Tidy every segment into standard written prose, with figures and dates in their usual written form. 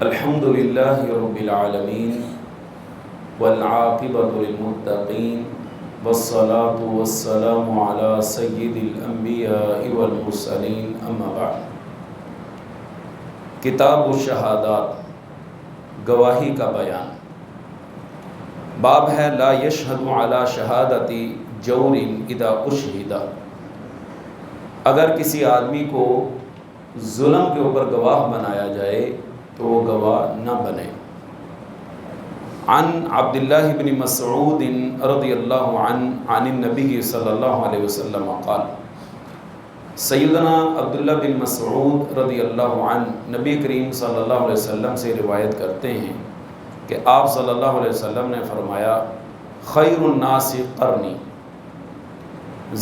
الحمد للہ رب العالمین والعاقبۃ للمتقین والصلاة والسلام علی سید الانبیاء والمرسلین اما بعد۔ کتاب الشہادات، گواہی کا بیان۔ باب ہے لا یشہد علی شہادت جور اذا اشہد۔ اگر کسی آدمی کو ظلم کے اوپر گواہ بنایا جائے تو وہ گواہ نہ بنے۔ عن عبداللہ بن مسعود رضی اللہ عنہ عن النبی صلی اللہ علیہ وسلم قال۔ سیدنا عبداللہ بن مسعود رضی اللہ عنہ نبی کریم صلی اللہ علیہ وسلم سے روایت کرتے ہیں کہ آپ صلی اللہ علیہ وسلم نے فرمایا خیر الناس قرنی،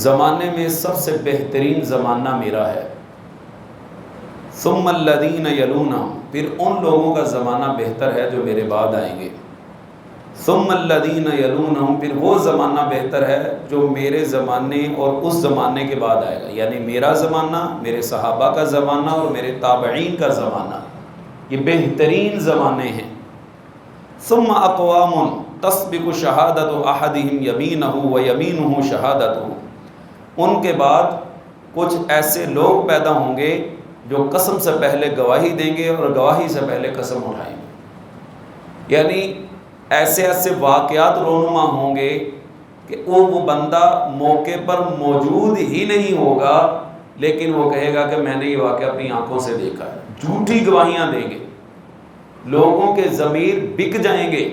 زمانے میں سب سے بہترین زمانہ میرا ہے۔ ثم الذین یلونہم، پھر ان لوگوں کا زمانہ بہتر ہے جو میرے بعد آئیں گے۔ ثم الذین یلونہم، پھر وہ زمانہ بہتر ہے جو میرے زمانے اور اس زمانے کے بعد آئے گا، یعنی میرا زمانہ، میرے صحابہ کا زمانہ اور میرے تابعین کا زمانہ، یہ بہترین زمانے ہیں۔ ثم اقوام تسبق شہادت احدہم یمینہ ویمینہ شہادتہ، ان کے بعد کچھ ایسے لوگ پیدا ہوں گے جو قسم سے پہلے گواہی دیں گے اور گواہی سے پہلے قسم اٹھائیں گے، یعنی ایسے ایسے واقعات رونما ہوں گے کہ وہ بندہ موقع پر موجود ہی نہیں ہوگا، لیکن وہ کہے گا کہ میں نے یہ واقعہ اپنی آنکھوں سے دیکھا ہے۔ جھوٹی گواہیاں دیں گے، لوگوں کے ضمیر بک جائیں گے،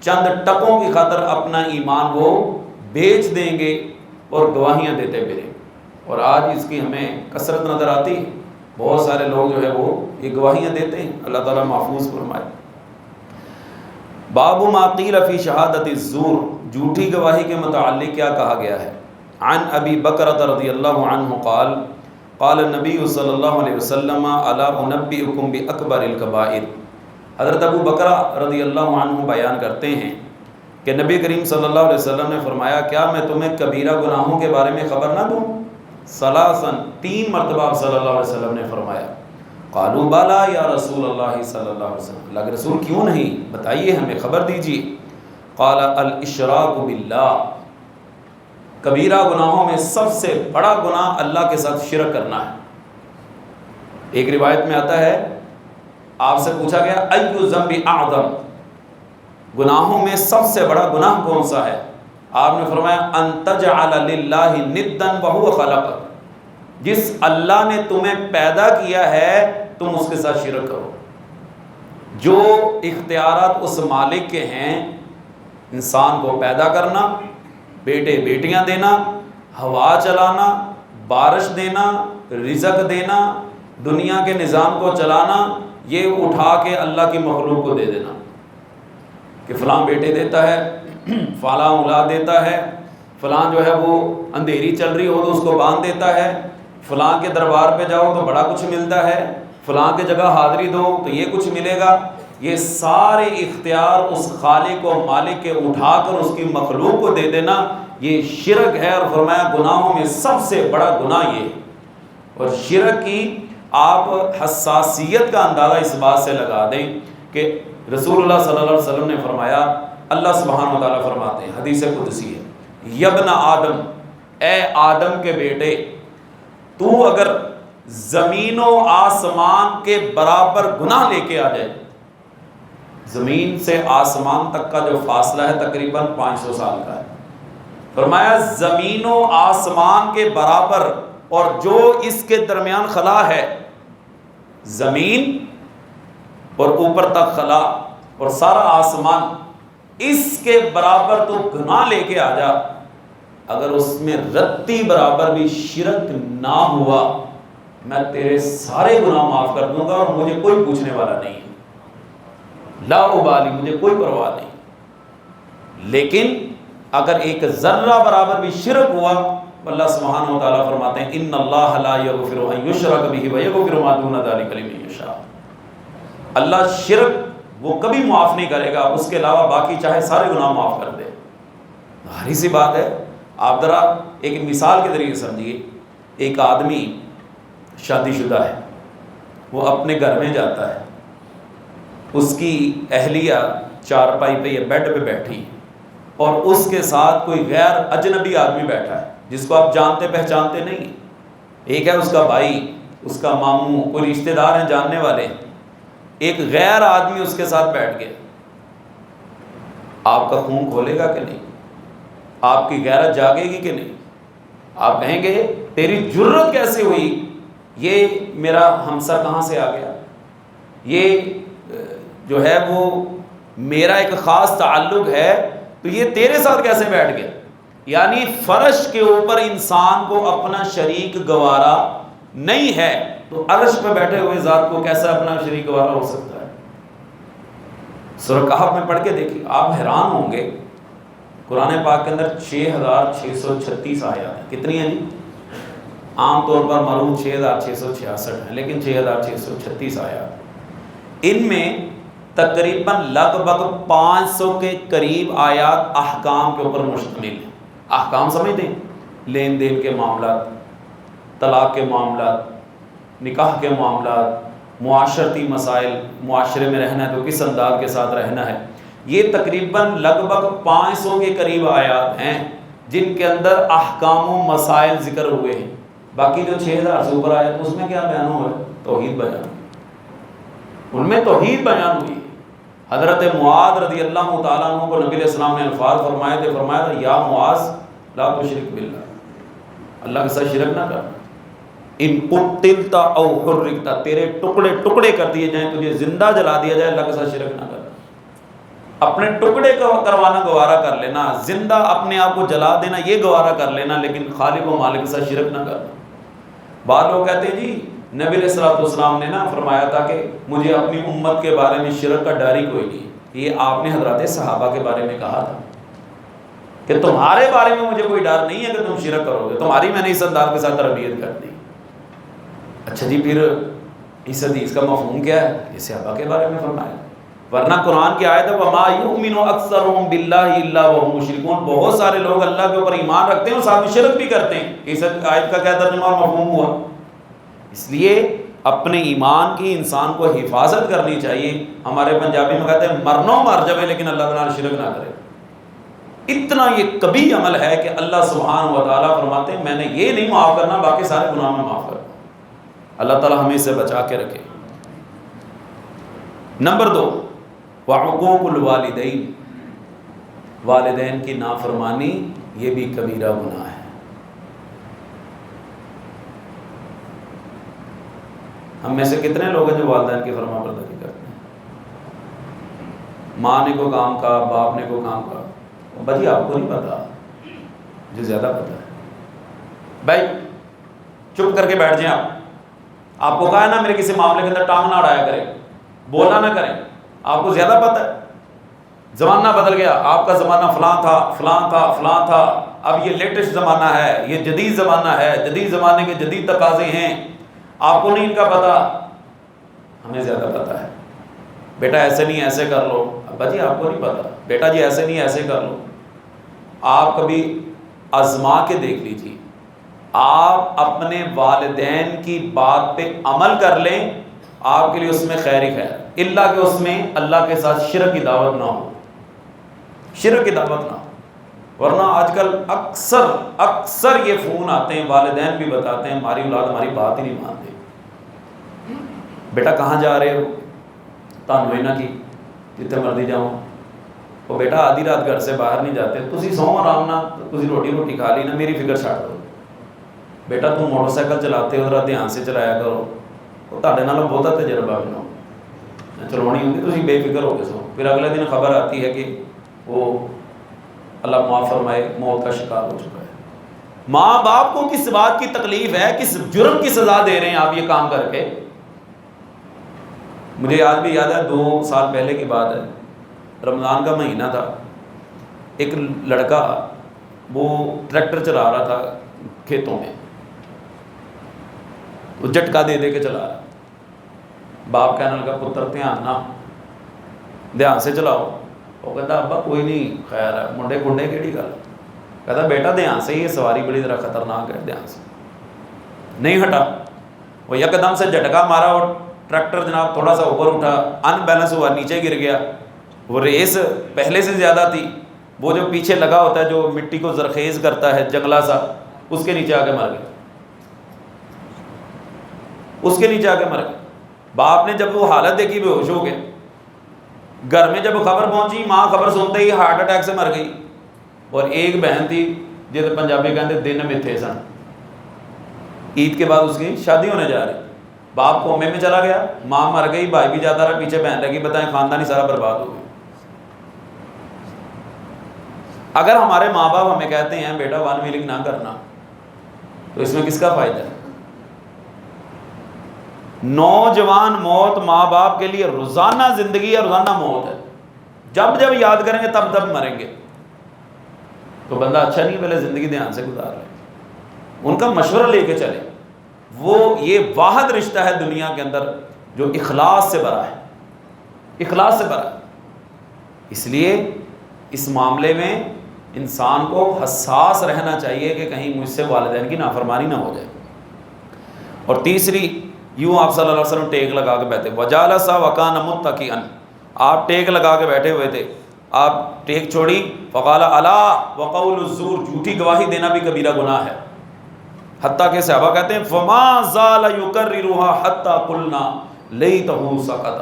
چند ٹکوں کی خاطر اپنا ایمان وہ بیچ دیں گے اور گواہیاں دیتے پھریں۔ اور آج اس کی ہمیں کثرت نظر آتی ہے، بہت سارے لوگ جو ہے وہ یہ گواہیاں دیتے ہیں، اللہ تعالیٰ محفوظ فرمائے۔ باب ما قیل فی شہادت الزور، جھوٹی گواہی کے متعلق کیا کہا گیا ہے۔ عن ابی بکرۃ رضی اللہ عنہ قال قال النبی صلی اللہ علیہ وسلم الا انبئکم باکبر الکبائر۔ حضرت ابو بکرہ رضی اللہ عنہ بیان کرتے ہیں کہ نبی کریم صلی اللہ علیہ وسلم نے فرمایا کیا میں تمہیں کبیرہ گناہوں کے بارے میں خبر نہ دوں؟ ثلاثاً، 3 مرتبہ آپ صلی اللہ علیہ وسلم نے فرمایا۔ قالوا بلا یا رسول اللہ صلی اللہ علیہ وسلم، اللہ کے رسول کیوں نہیں، بتائیے ہمیں، خبر دیجیے۔ قال الاشراک باللہ، کبیرہ گناہوں میں سب سے بڑا گناہ اللہ کے ساتھ شرک کرنا ہے۔ ایک روایت میں آتا ہے آپ سے پوچھا گیا ای ذنب اعظم، گناہوں میں سب سے بڑا گناہ کون سا ہے؟ آپ نے فرمایا ان تجعل للہ ندا وہو خلقک، جس اللہ نے تمہیں پیدا کیا ہے تم اس کے ساتھ شرک کرو۔ جو اختیارات اس مالک کے ہیں، انسان کو پیدا کرنا، بیٹے بیٹیاں دینا، ہوا چلانا، بارش دینا، رزق دینا، دنیا کے نظام کو چلانا، یہ اٹھا کے اللہ کی مخلوق کو دے دینا کہ فلاں بیٹے دیتا ہے، فلاں اولاد دیتا ہے، فلاں جو ہے وہ اندھیری چل رہی ہو تو اس کو باندھ دیتا ہے، فلاں کے دربار پہ جاؤ تو بڑا کچھ ملتا ہے، فلاں کے جگہ حاضری دو تو یہ کچھ ملے گا۔ یہ سارے اختیار اس خالق و مالک کے اٹھا کر اس کی مخلوق کو دے دینا، یہ شرک ہے۔ اور فرمایا گناہوں میں سب سے بڑا گناہ یہ ہے۔ اور شرک کی آپ حساسیت کا اندازہ اس بات سے لگا دیں کہ رسول اللہ صلی اللہ علیہ وسلم نے فرمایا، اللہ سبحانہ وتعالیٰ فرماتے ہیں، حدیث قدسی ہے، یبن آدم، اے آدم کے بیٹے، تو اگر زمین و آسمان کے برابر گناہ لے کے آ جائے، زمین سے آسمان تک کا جو فاصلہ ہے تقریباً 500 سال کا ہے، فرمایا زمین و آسمان کے برابر اور جو اس کے درمیان خلا ہے، زمین اور اوپر تک خلا اور سارا آسمان، اس کے برابر تو گناہ لے کے آ جا، اگر اس میں رتی برابر بھی شرک نہ ہوا، میں تیرے سارے گناہ معاف کر دوں گا اور مجھے کوئی پوچھنے والا نہیں ہے، لا ابالی، مجھے کوئی پرواہ نہیں۔ لیکن اگر ایک ذرہ برابر بھی شرک ہوا، اللہ سبحانہ وتعالیٰ فرماتے ہیں ان اللہ لا یغفر ان یشرک بہ ویغفر ما دون ذلک لمن یشاء، اللہ شرک وہ کبھی معاف نہیں کرے گا، اس کے علاوہ باقی چاہے سارے گناہ معاف کر دے۔ ظاہری سی بات ہے، آپ ذرا ایک مثال کے ذریعے سمجھیے، ایک آدمی شادی شدہ ہے، وہ اپنے گھر میں جاتا ہے، اس کی اہلیہ چارپائی پہ یا بیڈ پہ بیٹھی اور اس کے ساتھ کوئی غیر اجنبی آدمی بیٹھا ہے جس کو آپ جانتے پہچانتے نہیں. ایک ہے اس کا بھائی، اس کا ماموں، کوئی رشتہ دار ہیں جاننے والے، ایک غیر آدمی اس کے ساتھ بیٹھ گیا. آپ کا خون کھولے گا کہ نہیں؟ آپ کی غیرت جاگے گی کہ نہیں؟ آپ کہیں گے تیری جرت کیسے ہوئی، یہ میرا ہمسر کہاں سے آ گیا، یہ جو ہے وہ میرا ایک خاص تعلق ہے تو یہ تیرے ساتھ کیسے بیٹھ گیا. یعنی فرش کے اوپر انسان کو اپنا شریک گوارا نہیں ہے تو عرش پہ بیٹھے ہوئے ذات کو کیسا اپنا شریک گوارا ہو سکتا ہے. سورہ کہف میں پڑھ کے دیکھیے، آپ حیران ہوں گے. قرآن پاک کے اندر 6636 آیات ہیں. کتنی ہیں جی؟ عام طور پر معروف 6666 ہیں، لیکن 6636 آیات. ان میں تقریباً لگ بھگ 500 کے قریب آیات احکام کے اوپر مشتمل ہیں. احکام سمجھتے ہیں؟ لین دین کے معاملات، طلاق کے معاملات، نکاح کے معاملات، معاشرتی مسائل، معاشرے میں رہنا ہے تو کس انداز کے ساتھ رہنا ہے. یہ تقریباً لگ بھگ 500 کے قریب آیات ہیں جن کے اندر احکام و مسائل ذکر ہوئے ہیں. باقی جو 6000 سے اوپر آیات اس میں کیا بیان ہوا ہے؟ توحید بیان ہوئی. ان میں توحید بیان ہوئی. حضرت معاذ رضی اللہ تعالیٰ عنہ کو نبی علیہ السلام نے الفاظ فرمائے تھے، فرمایا تھا یا معاذ لا تشرک باللہ، اللہ کے ساتھ شرک نہ کر. ان قتلت او حرکت، تیرے ٹکڑے ٹکڑے کر دیے جائیں، تجھے زندہ جلا دیا جائے، اللہ کے ساتھ شرک نہ کر. اپنے ٹکڑے کروانا گوارا کر لینا، زندہ اپنے آپ کو جلا دینا یہ گوارا کر لینا، لیکن خالق و مالک کے ساتھ شرک نہ کرنا. بعض لوگ کہتے ہیں جی نبی علیہ الصلوۃ والسلام نے نا فرمایا تھا کہ مجھے اپنی امت کے بارے میں شرک کا ڈر ہی کوئی نہیں. یہ آپ نے حضرات صحابہ کے بارے میں کہا تھا کہ تمہارے بارے میں مجھے کوئی ڈر نہیں ہے کہ تم شرک کرو گے، تمہاری میں نے اس انداز کے ساتھ تربیت کر دی. اچھا جی پھر اس حدیث کا مفہوم کیا ہے؟ یہ صحابہ کے بارے میں فرمایا. ورنہ قرآن کی آیت ہے وَمَا يُؤْمِنُ أَكْثَرُهُم بِاللَّهِ إِلَّا وَهُمْ مُشْرِكُونَ. بہت سارے لوگ اللہ کے اوپر ایمان رکھتے ہیں اور ساتھ میں شرک بھی کرتے ہیں. اس آیت کا کیا ترجمہ اور مفہوم ہوا؟ اس لیے اپنے ایمان کی انسان کو حفاظت کرنی چاہیے. ہمارے پنجابی میں کہتے ہیں مرنو مر جائے لیکن اللہ تعالیٰ شرک نہ کرے. اتنا یہ کبھی عمل ہے کہ اللہ سبحانہ و تعالیٰ فرماتے ہیں میں نے یہ نہیں معاف کرنا، باقی سارے گناہ میں معاف کرنا. اللہ تعالیٰ ہمیں اس سے بچا کے رکھے. نمبر 2 وعقوق الوالدین، والدین کی نافرمانی یہ بھی کبیرہ گناہ ہے. ہم میں سے کتنے لوگ ہیں جو والدین کی فرما برداری کرتے ہیں؟ ماں نے کوئی کام کہا، باپ نے کوئی کام کہا، بھائی آپ کو نہیں پتا، مجھے زیادہ پتا ہے. بھائی چپ کر کے بیٹھ جائیں. آپ کو کہا ہے نا میرے کسی معاملے کے اندر ٹانگ نہ اڑایا کریں، بولا نہ کریں، آپ کو زیادہ پتا ہے. زمانہ بدل گیا، آپ کا زمانہ فلاں تھا فلاں تھا فلاں تھا، اب یہ لیٹسٹ زمانہ ہے، یہ جدید زمانہ ہے، جدید زمانے کے جدید تقاضے ہیں. آپ کو نہیں ان کا پتا، ہمیں زیادہ پتا ہے. بیٹا ایسے نہیں ایسے کر لو، ابا جی آپ کو نہیں پتا، بیٹا جی ایسے نہیں ایسے کر لو. آپ کبھی آزما کے دیکھ لیجیے، آپ اپنے والدین کی بات پہ عمل کر لیں، آپ کے لیے اس میں خیر ہی خیر، اللہ کہ اس میں اللہ کے ساتھ شرک کی دعوت نہ ہو، شرک کی دعوت نہ ہو. ورنہ آج کل اکثر یہ فون آتے ہیں، والدین بھی بتاتے ہیں ہماری اولاد ہماری بات ہی نہیں مانتے. بیٹا کہاں جا رہے ہو؟ تانوں نہ کی جتنے مرضی جاؤ. وہ بیٹا آدھی رات گھر سے باہر نہیں جاتے، تسی سو آرام نہ، تسی روٹی کھا لی نا، میری فکر چھاڑ دو. بیٹا تم موٹر سائیکل چلاتے ہو ذرا دھیان سے چلایا کرو، وہ تہاڈے نالوں بہت تجربہ بنو چلونی ہوتی، تسی بے فکر ہو کے سو. پھر اگلے دن خبر آتی ہے کہ وہ اللہ معاف فرمائے موت کا شکار ہو چکا ہے. ماں باپ کو کس بات کی تکلیف ہے، کس جرم کی سزا دے رہے ہیں آپ یہ کام کر کے؟ مجھے آج بھی یاد ہے 2 سال پہلے کی بات ہے، رمضان کا مہینہ تھا. ایک لڑکا وہ ٹریکٹر چلا رہا تھا کھیتوں میں، وہ جھٹکا دے دے کے چلا رہا. باپ کہنے لگا پتر دھیان سے چلاؤ. وہ کہتا ابا کوئی نہیں خیر ہے، منڈے گنڈے کیڑی گل. کہتا بیٹا دھیان سے، یہ سواری بڑی ذرا خطرناک ہے، دھیان سے. نہیں ہٹا، وہ یکدم سے جھٹکا مارا اور ٹریکٹر جناب تھوڑا سا اوپر اٹھا، ان بیلنس ہوا، نیچے گر گیا، وہ ریس پہلے سے زیادہ تھی، وہ جو پیچھے لگا ہوتا ہے جو مٹی کو زرخیز کرتا ہے جنگلہ سا، اس کے نیچے آ کے مر گیا، اس کے نیچے آ کے مر گیا۔ باپ نے جب وہ حالت دیکھی بے ہوش ہو گیا، گھر میں جب خبر پہنچی ماں خبر سنتے ہی ہارٹ اٹیک سے مر گئی، اور ایک بہن تھی جسے پنجابی کہتے دن میں تھے سن، عید کے بعد اس کی شادی ہونے جا رہی، باپ کومے میں چلا گیا، ماں مر گئی، بھائی بھی جاتا رہا، پیچھے بہن رہ گئی، بتائیں خاندان ہی سارا برباد ہو گیا۔ اگر ہمارے ماں باپ ہمیں کہتے ہیں بیٹا ون ویلنگ نہ کرنا، تو اس میں کس کا فائدہ ہے؟ نوجوان موت ماں باپ کے لیے روزانہ زندگی ہے، روزانہ موت ہے، جب جب یاد کریں گے تب تب مریں گے، تو بندہ اچھا نہیں، پہلے زندگی دھیان سے گزار لے، ان کا مشورہ لے کے چلے۔ وہ یہ واحد رشتہ ہے دنیا کے اندر جو اخلاص سے بھرا ہے، اخلاص سے بھرا ہے۔ اس لیے اس معاملے میں انسان کو حساس رہنا چاہیے کہ کہیں مجھ سے والدین کی نافرمانی نہ ہو جائے۔ اور تیسری، یوں آپ صلی اللہ علیہ وسلم ٹیک لگا کے بیٹھے، وجالسا وکان متکئا، آپ ٹیک لگا کے بیٹھے ہوئے تھے، آپ ٹیک چھوڑی، فقال الا وقول الزور، جھوٹی گواہی دینا بھی کبیرہ گناہ ہے، حتیٰ کہ صحابہ کہتے ہیں فما زال یکررها حتى قلنا لیتہ سکت،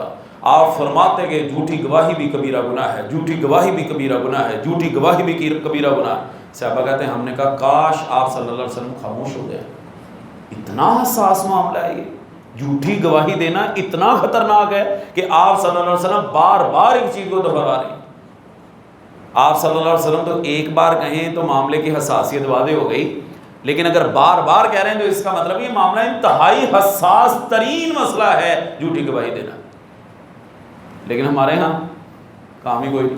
آپ فرماتے کہ جھوٹی گواہی بھی کبیرہ گناہ ہے، جھوٹی گواہی بھی کبیرہ گناہ ہے، جھوٹی گواہی بھی کبیرہ گناہ ہے۔ صحابہ کہتے ہیں ہم نے کہا کاش آپ صلی اللہ علیہ وسلم خاموش ہو گئے، اتنا حساس معاملہ ہے یہ، جھوٹی گواہی دینا اتنا خطرناک ہے کہ آپ صلی اللہ علیہ وسلم بار بار ایک چیز کو دہرا رہے ہیں۔ آپ صلی اللہ علیہ وسلم تو ایک بار کہیں تو معاملے کی حساسیت واضح ہو گئی، لیکن اگر بار بار کہہ رہے ہیں تو اس کا مطلب یہ معاملہ انتہائی حساس ترین مسئلہ ہے جھوٹی گواہی دینا۔ لیکن ہمارے ہاں کام ہی کوئی نہیں،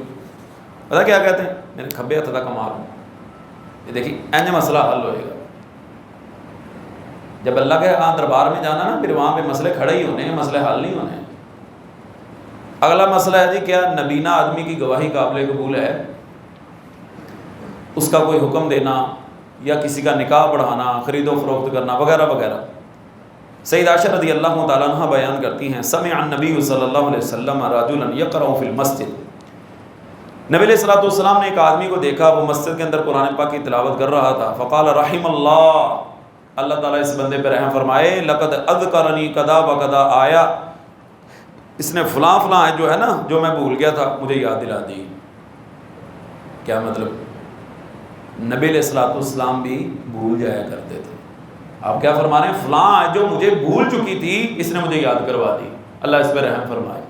پتہ کیا کہتے ہیں، میرے کھبے ہاتھ تک کمال ہوں، یہ دیکھیے این مسئلہ حل ہوئے گا۔ جب اللہ کے ہاں دربار میں جانا نا، پھر وہاں پہ مسئلے کھڑے ہی ہونے ہیں، مسئلے حل نہیں ہونے ہیں۔ اگلا مسئلہ ہے جی کیا نبینا آدمی کی گواہی قابل قبول ہے؟ اس کا کوئی حکم دینا یا کسی کا نکاح پڑھانا، خرید و فروخت کرنا وغیرہ وغیرہ۔ سید عائشہ رضی اللہ تعالیٰ عنہ بیان کرتی ہیں سمع النبی صلی اللہ علیہ وسلم رجلا یقرأ فی المسجد، نبی علیہ الصلوۃ والسلام نے ایک آدمی کو دیکھا وہ مسجد کے اندر قرآن پاک کی تلاوت کر رہا تھا، فقال رحم اللہ، اللہ تعالیٰ اس بندے پہ رحم فرمائے، لقد اذکرنی کذا و کذا آیا، اس نے فلاں فلاں جو ہے نا جو میں بھول گیا تھا مجھے یاد دلا دی۔ کیا مطلب؟ نبی علیہ الصلوۃ والسلام بھی بھول جایا کرتے تھے، آپ کیا فرما رہے ہیں، فلاں جو مجھے بھول چکی تھی اس نے مجھے یاد کروا دی، اللہ اس پہ رحم فرمائے۔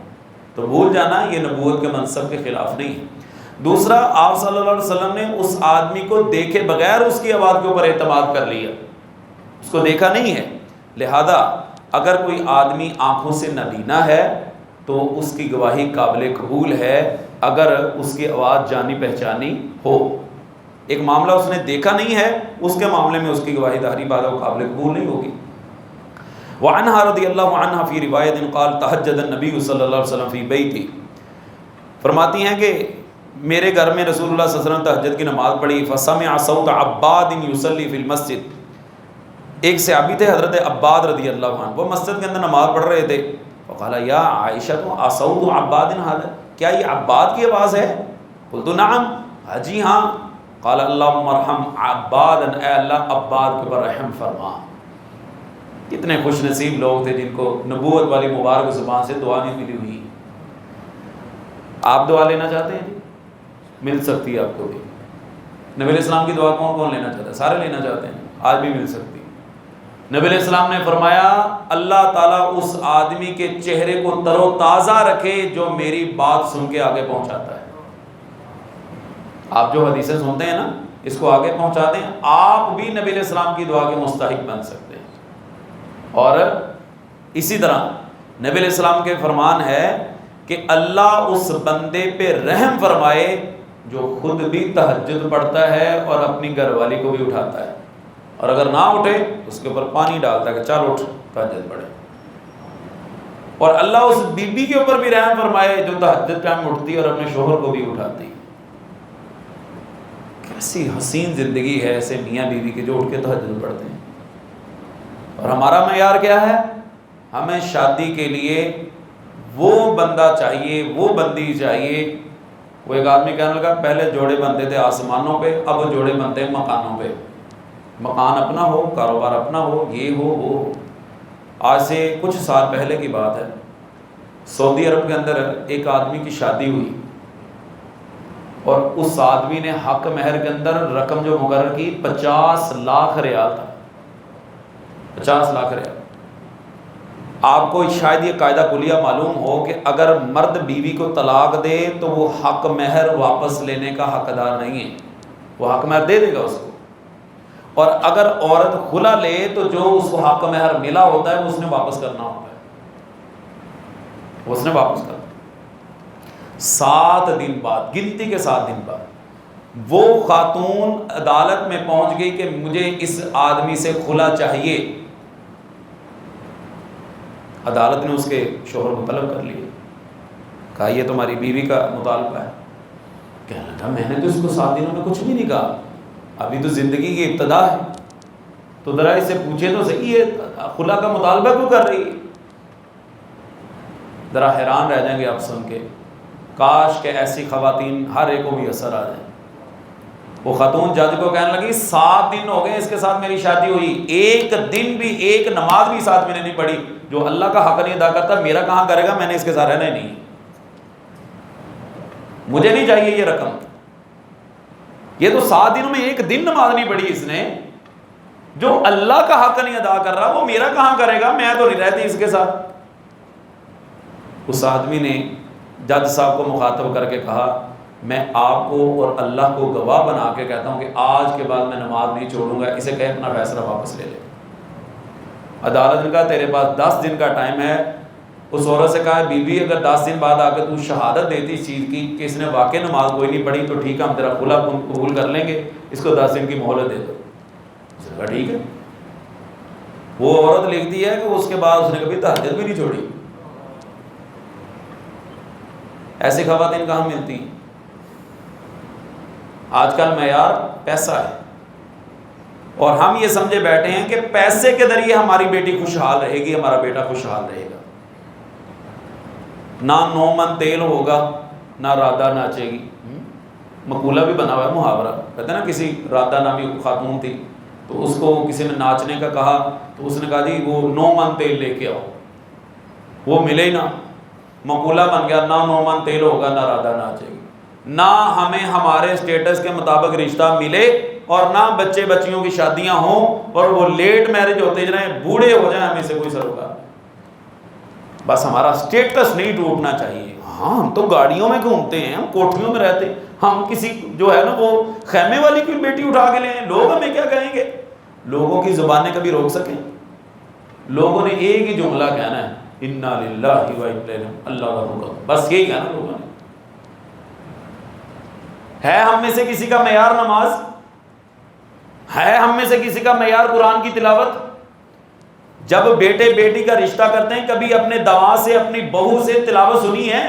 تو بھول جانا یہ نبوت کے منصب کے خلاف نہیں ہے۔ دوسرا، آپ صلی اللہ علیہ وسلم نے اس آدمی کو دیکھے بغیر اس کی آواز کے اوپر اعتماد کر لیا، اس کو دیکھا نہیں ہے، لہذا اگر کوئی آدمی آنکھوں سے نابینا ہے تو اس کی گواہی قابل قبول ہے اگر اس کی آواز جانی پہچانی ہو۔ ایک معاملہ اس نے دیکھا نہیں ہے، اس کے معاملے میں اس کی گواہی داری بات ہے وہ قابل قبول نہیں ہوگی۔ وعنہا رضی اللہ عنہ فی روایت قال تہجد النبی صلی اللہ علیہ وسلم فی بیتی، فرماتی ہیں کہ میرے گھر میں رسول اللہ صلی اللہ علیہ وسلم تہجد کی نماز پڑھی، فسمع صوت عباد یصلی فی المسجد، ایک صحابی تھے حضرت عباد رضی اللہ عنہ، وہ مسجد کے اندر نماز پڑھ رہے تھے، فقال یا عائشہ اصوت عباد ھذا، کیا یہ عباد کی آواز ہے؟ قلت نعم، جی ہاں۔ قال اللہم ارحم عبادا، اے اللہ عباد کے اوپر رحم فرما۔ کتنے خوش نصیب لوگ تھے جن کو نبوت والی مبارک زبان سے دعا نہیں ملی ہوئی۔ آپ دعا لینا چاہتے ہیں؟ مل سکتی ہے آپ کو بھی۔ نبی علیہ السلام کی دعا کون کون لینا چاہتا ہے؟ سارے لینا چاہتے ہیں، آج بھی مل سکتی۔ نبی علیہ السلام نے فرمایا اللہ تعالیٰ اس آدمی کے چہرے کو تر و تازہ رکھے جو میری بات سن کے آگے پہنچاتا ہے۔ آپ جو حدیثیں سنتے ہیں نا اس کو آگے پہنچا دیں، آپ بھی نبی علیہ السلام کی دعا کے مستحق بن سکتے ہیں۔ اور اسی طرح نبی علیہ السلام کے فرمان ہے کہ اللہ اس بندے پہ رحم فرمائے جو خود بھی تہجد پڑھتا ہے اور اپنی گھر والی کو بھی اٹھاتا ہے، اور اگر نہ اٹھے تو اس کے اوپر پانی ڈالتا ہے کہ چل اٹھ تہجد پڑھے، اور اللہ اس بی بی کے اوپر بھی رحم فرمائے جو تہجد ٹائم اٹھتی ہے اور اپنے شوہر کو بھی اٹھاتی ہے۔ کیسی حسین زندگی ہے ایسے میاں بیوی کے جو اٹھ کے تہجد پڑھتے ہیں۔ اور ہمارا معیار کیا ہے؟ ہمیں شادی کے لیے وہ بندہ چاہیے، وہ بندی چاہیے۔ وہ ایک آدمی کہنے لگا پہلے جوڑے بنتے تھے آسمانوں پہ، اب وہ جوڑے بنتے ہیں مکانوں پہ۔ مکان اپنا ہو، کاروبار اپنا ہو، یہ ہو وہ ہو۔ آج سے کچھ سال پہلے کی بات ہے، سعودی عرب کے اندر ایک آدمی کی شادی ہوئی، اور اس آدمی نے حق مہر کے اندر رقم جو مقرر کی 50 لاکھ ریال تھا، 50 لاکھ ریال۔ آپ کو شاید یہ قاعدہ کلیہ معلوم ہو کہ اگر مرد بیوی کو طلاق دے تو وہ حق مہر واپس لینے کا حقدار نہیں ہے، وہ حق مہر دے دے گا اس کو، اور اگر عورت خلا لے تو جو اس کو حق مہر ملا ہوتا ہے وہ اس نے واپس کرنا ہوتا ہے، وہ اس نے واپس کرنا۔ 7 دن بعد، گنتی کے 7 دن بعد وہ خاتون عدالت میں پہنچ گئی کہ مجھے اس آدمی سے خلا چاہیے۔ عدالت نے اس کے شوہر کو طلب کر لیا، کہا یہ تمہاری بیوی کا مطالبہ ہے۔ کہنے لگا میں نے تو اس کو 7 دنوں میں کچھ بھی نہیں کہا، ابھی تو زندگی کی ابتدا ہے، تو ذرا اس سے پوچھے تو صحیح ہے خلا کا مطالبہ کیوں کر رہی ہے؟ ذرا حیران رہ جائیں گے آپ سن کے، کاش کہ ایسی خواتین ہر ایک کو بھی اثر آ جائے۔ وہ خاتون جج کو کہنے لگی 7 دن ہو گئے اس کے ساتھ میری شادی ہوئی، ایک دن بھی ایک نماز بھی ساتھ میں نے نہیں پڑھی، جو اللہ کا حق نہیں ادا کرتا میرا کہاں کرے گا، میں نے اس کے ساتھ رہنا ہی نہیں، مجھے نہیں چاہیے یہ رقم۔ یہ تو 7 دنوں میں ایک دن نماز نہیں پڑھی اس نے، جو اللہ کا حق نہیں ادا کر رہا وہ میرا کہاں کرے گا، میں تو نہیں رہتی اس کے ساتھ۔ اس آدمی نے جج صاحب کو مخاطب کر کے کہا میں آپ کو اور اللہ کو گواہ بنا کے کہتا ہوں کہ آج کے بعد میں نماز نہیں چھوڑوں گا، اسے کہے اپنا فیصلہ واپس لے لے۔ عدالت نے کہا تیرے پاس 10 دن کا ٹائم ہے۔ اس عورت سے کہا بی بی اگر 10 دن بعد آ کے تو شہادت دیتی اس چیز کی کہ اس نے واقعی نماز کوئی نہیں پڑھی تو ٹھیک ہے، ہم تیرا خلا قبول کر لیں گے، اس کو 10 دن کی مہلت دے دو۔ اس نے کہا ٹھیک ہے۔ وہ عورت لکھتی ہے کہ اس کے بعد اس نے کبھی تہجد بھی نہیں چھوڑی۔ ایسی خواتین کہاں ملتی ہیں؟ آج کل معیار پیسہ ہے، اور ہم یہ سمجھے بیٹھے ہیں کہ پیسے کے ذریعے ہماری بیٹی خوشحال رہے گی، ہمارا بیٹا خوشحال رہے گا۔ نہ 9 من تیل ہوگا، نہ رادہ ناچے گی۔ مقولہ بھی بنا ہوا ہے، محاورہ کہتے ہیں نا، کسی رادہ نامی خاتون تھی تو اس کو کسی نے ناچنے کا کہا تو اس نے کہا جی وہ 9 من تیل لے کے آؤ، وہ ملے ہی نہ، مقولہ بن گیا نہ 9 من تیل ہوگا نہ رادہ ناچے گی۔ نہ ہمیں ہمارے سٹیٹس کے مطابق رشتہ ملے اور نہ بچے بچیوں کی شادیاں ہوں اور وہ لیٹ میرج ہوتے جائیں، بوڑھے ہو جائیں، ہمیں سے کوئی سروکار نہیں۔ بس ہمارا سٹیٹس نہیں ٹوٹنا چاہیے۔ ہاں ہم تو گاڑیوں میں گھومتے ہیں، ہم کوٹھیوں میں رہتے ہیں، ہم کسی جو ہے نا وہ خیمے والی کی بیٹی اٹھا کے لیں، لوگ ہمیں کیا کہیں گے؟ لوگوں کی زبانیں کبھی روک سکیں؟ لوگوں نے ایک ہی جملہ کہنا ہے انا للہ و انا الیہ راجعون، اللہ کا حکم، بس یہی کہنا لوگوں نے۔ ہے ہم میں سے کسی کا معیار نماز؟ ہے ہم میں سے کسی کا معیار قرآن کی تلاوت؟ جب بیٹے بیٹی کا رشتہ کرتے ہیں کبھی اپنے دوا سے اپنی بہو سے تلاوت سنی ہے؟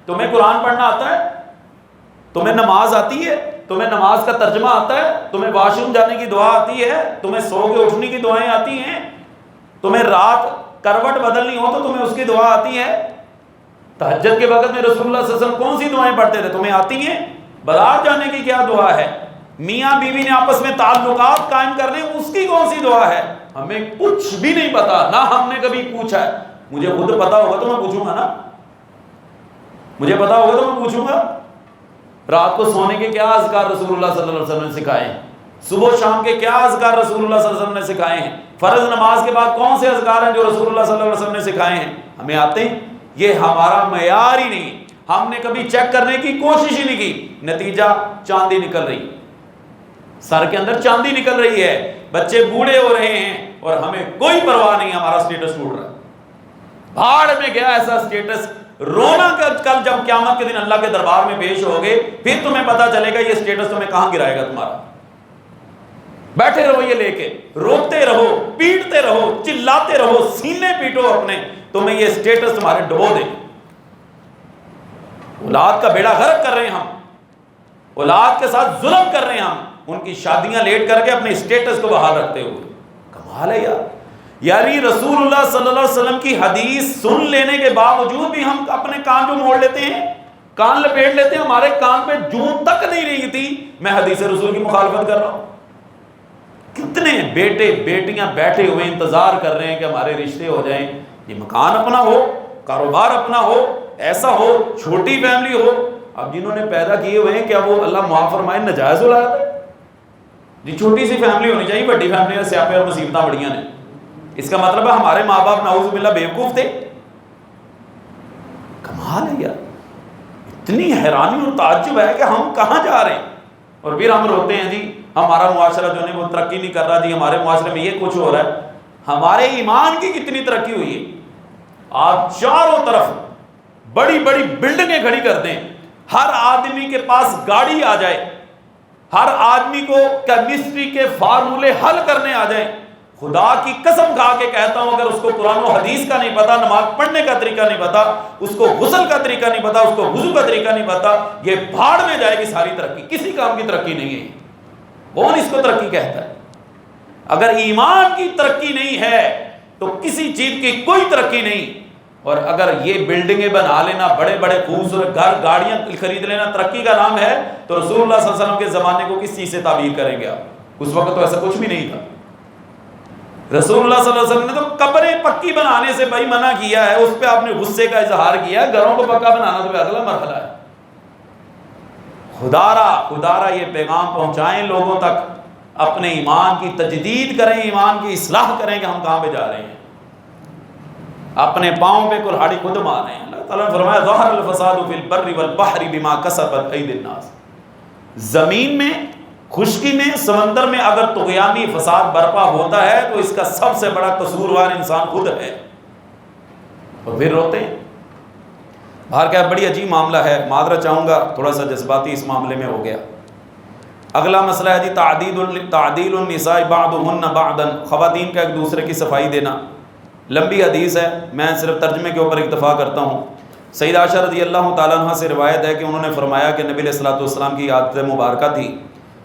تمہیں قرآن پڑھنا آتا ہے؟ تمہیں نماز آتی ہے؟ تمہیں نماز کا ترجمہ آتا ہے؟ تمہیں واش روم جانے کی دعا آتی ہے؟ تمہیں سو کے اٹھنے کی دعائیں آتی ہیں؟ تمہیں رات کروٹ بدلنی ہو تو تمہیں اس کی دعا آتی ہے؟ تہجد کے وقت میں رسول اللہ صلی اللہ علیہ وسلم کون سی دعائیں پڑھتے تھے؟ تمہیں آتی ہیں؟ بازار جانے کی کیا دعا ہے؟ میاں بیوی نے آپس میں تعلقات قائم کرنے اس کی کون سی دعا ہے؟ ہمیں کچھ بھی نہیں پتا، نہ ہم نے کبھی پوچھا ہے۔ مجھے خود پتا ہوگا تو میں پوچھوں گا نا، مجھے پتا ہوگا تو میں پوچھوں گا۔ رات کو سونے کے کیا اذکار رسول اللہ صلی اللہ علیہ وسلم نے سکھائے ہیں؟ صبح شام کے کیا اذکار رسول اللہ صلی اللہ علیہ وسلم نے سکھائے ہیں؟ فرض نماز کے بعد کون سے اذکار ہیں جو رسول اللہ صلی اللہ علیہ وسلم نے سکھائے ہیں؟ ہمیں آتے ہیں؟ یہ ہمارا معیار ہی نہیں، ہم نے کبھی چیک کرنے کی کوشش ہی نہیں کی۔ نتیجہ چاندی نکل رہی، سر کے اندر چاندی نکل رہی ہے، بچے بوڑھے ہو رہے ہیں اور ہمیں کوئی پرواہ نہیں، ہمارا سٹیٹس ٹوٹ رہا ہے۔ بھاڑ میں گیا ایسا سٹیٹس، رونا کل جب قیامت کے دن اللہ کے دربار میں پیش ہوگے پھر تمہیں پتا چلے گا یہ سٹیٹس تمہیں کہاں گرائے گا تمہارا۔ بیٹھے رہو یہ لے کے، روتے رہو، پیٹتے رہو، چلاتے رہو، سینے پیٹو اپنے، تمہیں یہ سٹیٹس تمہارے ڈبو دے گا۔ اولاد کا بیڑا غرق کر رہے ہیں ہم، اولاد کے ساتھ ظلم کر رہے ہیں ہم، ان کی شادیاں لیٹ کر کے اپنے سٹیٹس کو بحال رکھتے ہوئے۔ کمال ہے یار، یعنی رسول اللہ صلی اللہ علیہ وسلم کی حدیث سن لینے کے باوجود بھی ہم اپنے کان جو موڑ لیتے ہیں، کان لپیٹ لیتے ہیں، ہمارے کان پہ جون تک نہیں رہی تھی میں حدیث رسول کی مخالفت کر رہا ہوں۔ کتنے بیٹے بیٹیاں بیٹھے ہوئے انتظار کر رہے ہیں کہ ہمارے رشتے ہو جائیں، یہ مکان اپنا ہو، کاروبار اپنا ہو، ایسا ہو، چھوٹی فیملی ہو۔ اب جنہوں نے پیدا کیے ہوئے ہیں، کیا وہ اللہ معاف فرمائے ناجائز اولاد ہے؟ جی چھوٹی سی فیملی ہونی چاہیے، بڑی فیملی میں سیاپے اور مصیبتیں بڑیاں نے۔ اس کا مطلب ہے ہمارے ماں باپ نعوذ باللہ بیوقوف تھے؟ کمال ہے یار، اتنی حیرانی اور تعجب ہے کہ ہم کہاں جا رہے ہیں، اور پھر ہم روتے ہیں جی ہمارا معاشرہ جو ہے وہ ترقی نہیں کر رہا، جی ہمارے معاشرے میں یہ کچھ ہو رہا ہے۔ ہمارے ایمان کی کتنی ترقی ہوئی ہے، آپ چاروں طرف بڑی بڑی بلڈنگیں کھڑی کر دیں، ہر آدمی کے پاس گاڑی آ جائے، ہر آدمی کو کیمسٹری کے فارمولے حل کرنے آ جائیں، خدا کی قسم کھا کے کہتا ہوں اگر اس کو قرآن و حدیث کا نہیں پتا، نماز پڑھنے کا طریقہ نہیں پتا، اس کو غسل کا طریقہ نہیں پتا، اس کو وضو کا طریقہ نہیں پتا، یہ بھاڑ میں جائے گی ساری ترقی، کسی کام کی ترقی نہیں ہے۔ کون اس کو ترقی کہتا ہے؟ اگر ایمان کی ترقی نہیں ہے تو کسی چیز کی کوئی ترقی نہیں۔ اور اگر یہ بلڈنگیں بنا لینا، بڑے بڑے خوبصورت گھر گاڑیاں خرید لینا ترقی کا نام ہے، تو رسول اللہ صلی اللہ علیہ وسلم کے زمانے کو کس چیز سے تعبیر کریں گے آپ؟ اس وقت تو ایسا کچھ بھی نہیں تھا۔ رسول اللہ صلی اللہ علیہ وسلم نے تو قبریں پکی بنانے سے بھائی منع کیا ہے، اس پہ آپ نے غصے کا اظہار کیا، گھروں کو پکا بنانا تو اگلا مرحلہ ہے۔ خدارا یہ پیغام پہنچائیں لوگوں تک، اپنے ایمان کی تجدید کریں، ایمان کی اصلاح کریں کہ ہم کہاں پہ جا رہے ہیں، اپنے پاؤں پہ کلہاڑی خود مارے ہیں۔ اللہ تعالیٰ نے فرمایا ظہر الفساد فی البر والبحر بما کسبت ایدی الناس، زمین میں، خشکی میں، سمندر میں اگر طغیانی فساد برپا ہوتا ہے تو اس کا سب سے بڑا قصوروار انسان خود ہے، اور پھر روتے ہیں۔ باہر کیا بڑی عجیب معاملہ ہے، معذرت چاہوں گا تھوڑا سا جذباتی اس معاملے میں ہو گیا۔ اگلا مسئلہ ہے جی تعدیل النساء بعضهن بعضا، خواتین کا ایک دوسرے کی صفائی دینا۔ لمبی حدیث ہے، میں صرف ترجمے کے اوپر اکتفا کرتا ہوں۔ سیدہ عائشہ رضی اللہ تعالیٰ عنہ سے روایت ہے کہ انہوں نے فرمایا کہ نبی علیہ الصلوۃ والسلام کی عادت مبارکہ تھی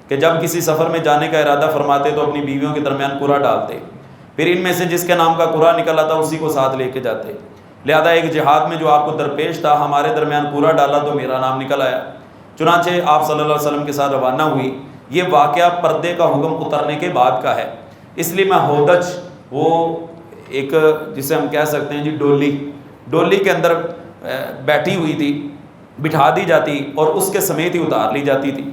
کہ جب کسی سفر میں جانے کا ارادہ فرماتے تو اپنی بیویوں کے درمیان قرعہ ڈالتے، پھر ان میں سے جس کے نام کا قرعہ نکل آتا اسی کو ساتھ لے کے جاتے۔ لہذا ایک جہاد میں جو آپ کو درپیش تھا، ہمارے درمیان قرعہ ڈالا تو میرا نام نکل آیا، چنانچہ آپ صلی اللہ علیہ وسلم کے ساتھ روانہ ہوئی۔ یہ واقعہ پردے کا حکم اترنے کے بعد کا ہے، اس لیے میں ہودج، وہ ایک جسے ہم کہہ سکتے ہیں جی ڈولی کے اندر بیٹھی ہوئی تھی، بٹھا دی جاتی اور اس کے سمیت ہی اتار لی جاتی تھی۔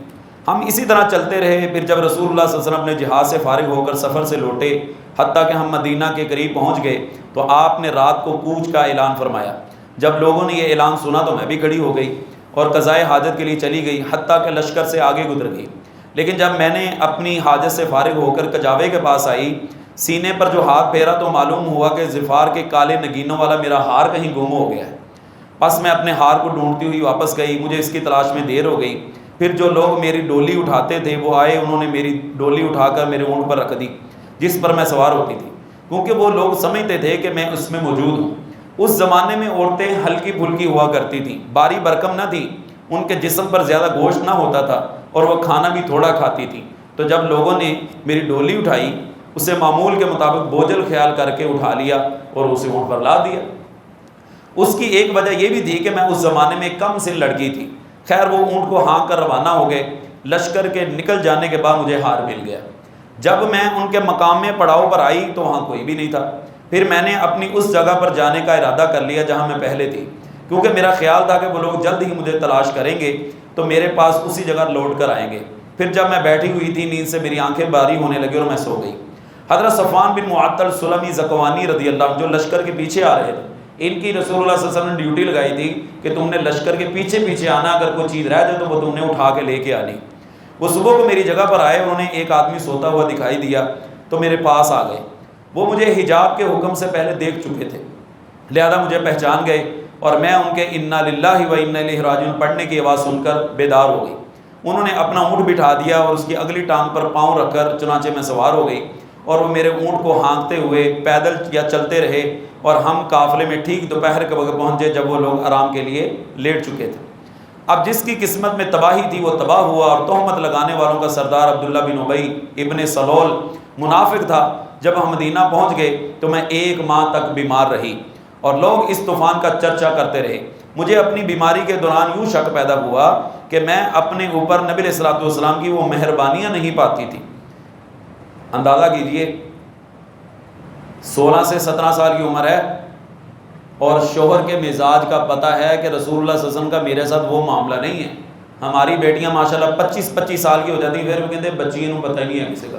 ہم اسی طرح چلتے رہے، پھر جب رسول اللہ صلی اللہ علیہ وسلم نے جہاد سے فارغ ہو کر سفر سے لوٹے، حتیٰ کہ ہم مدینہ کے قریب پہنچ گئے تو آپ نے رات کو کوچ کا اعلان فرمایا۔ جب لوگوں نے یہ اعلان سنا تو میں بھی کھڑی ہو گئی اور قضائے حاجت کے لیے چلی گئی، حتیٰ کہ لشکر سے آگے گزر گئی۔ لیکن جب میں نے اپنی حاجت سے فارغ ہو کر کجاوے کے پاس آئی، سینے پر جو ہاتھ پھیرا تو معلوم ہوا کہ ظفار کے کالے نگینوں والا میرا ہار کہیں گم ہو گیا ہے۔ بس میں اپنے ہار کو ڈھونڈتی ہوئی واپس گئی، مجھے اس کی تلاش میں دیر ہو گئی۔ پھر جو لوگ میری ڈولی اٹھاتے تھے وہ آئے، انہوں نے میری ڈولی اٹھا کر میرے اونٹ پر رکھ دی جس پر میں سوار ہوتی تھی، کیونکہ وہ لوگ سمجھتے تھے کہ میں اس میں موجود ہوں۔ اس زمانے میں عورتیں ہلکی پھلکی ہوا کرتی تھیں، باری برکم نہ تھیں، ان کے جسم پر زیادہ گوشت نہ ہوتا تھا اور وہ کھانا بھی تھوڑا کھاتی تھیں۔ تو جب لوگوں نے میری ڈولی اٹھائی، اسے معمول کے مطابق بوجھل خیال کر کے اٹھا لیا اور اسے اونٹ پر لا دیا۔ اس کی ایک وجہ یہ بھی تھی کہ میں اس زمانے میں کم سن لڑکی تھی۔ خیر وہ اونٹ کو ہانک کر روانہ ہو گئے۔ لشکر کے نکل جانے کے بعد مجھے ہار مل گیا۔ جب میں ان کے مقام میں پڑاؤ پر آئی تو وہاں کوئی بھی نہیں تھا۔ پھر میں نے اپنی اس جگہ پر جانے کا ارادہ کر لیا جہاں میں پہلے تھی، کیونکہ میرا خیال تھا کہ وہ لوگ جلد ہی مجھے تلاش کریں گے تو میرے پاس اسی جگہ لوٹ کر آئیں گے۔ پھر جب میں بیٹھی ہوئی تھی، نیند سے میری آنکھیں باری ہونے لگی اور میں سو گئی۔ حضرت صفوان بن معطل سلمی زکوانی رضی اللہ عنہ جو لشکر کے پیچھے آ رہے تھے، ان کی رسول اللہ صلی اللہ علیہ وسلم نے ڈیوٹی لگائی تھی کہ تم نے لشکر کے پیچھے پیچھے آنا، اگر کوئی چیز رہ جائے تو وہ تم نے اٹھا کے لے کے آنی۔ وہ صبح کو میری جگہ پر آئے، انہوں نے ایک آدمی سوتا ہوا دکھائی دیا تو میرے پاس آ گئے۔ وہ مجھے حجاب کے حکم سے پہلے دیکھ چکے تھے، لہذا مجھے پہچان گئے اور میں ان کے انا للہ و انا الیہ راجعون پڑھنے کی آواز سن کر بیدار ہو گئی۔ انہوں نے اپنا اونٹ بٹھا دیا اور اس کی اگلی ٹانگ پر پاؤں رکھ کر چنانچہ میں سوار ہو گئی، اور وہ میرے اونٹ کو ہانکتے ہوئے پیدل یا چلتے رہے، اور ہم قافلے میں ٹھیک دوپہر کے وقت پہنچے جب وہ لوگ آرام کے لیے لیٹ چکے تھے۔ اب جس کی قسمت میں تباہی تھی وہ تباہ ہوا، اور تہمت لگانے والوں کا سردار عبداللہ بن ابی ابن سلول منافق تھا، جب ہم مدینہ پہنچ گئے تو میں 1 ماہ تک بیمار رہی اور لوگ اس طوفان کا چرچا کرتے رہے۔ مجھے اپنی بیماری کے دوران یوں شک پیدا ہوا کہ میں اپنے اوپر نبی علیہ الصلوۃ والسلام کی وہ مہربانیاں نہیں پاتی تھی۔ اندازہ کیجئے 16 سے 17 سال کی عمر ہے اور شوہر کے مزاج کا پتہ ہے کہ رسول اللہ صلی اللہ علیہ وسلم کا میرے ساتھ وہ معاملہ نہیں ہے۔ ہماری بیٹیاں ماشاءاللہ 25 سال کی ہو جاتی ہیں، پھر وہ کہتے ہیں بچی نوں پتہ ہی نہیں ہے کسی کا۔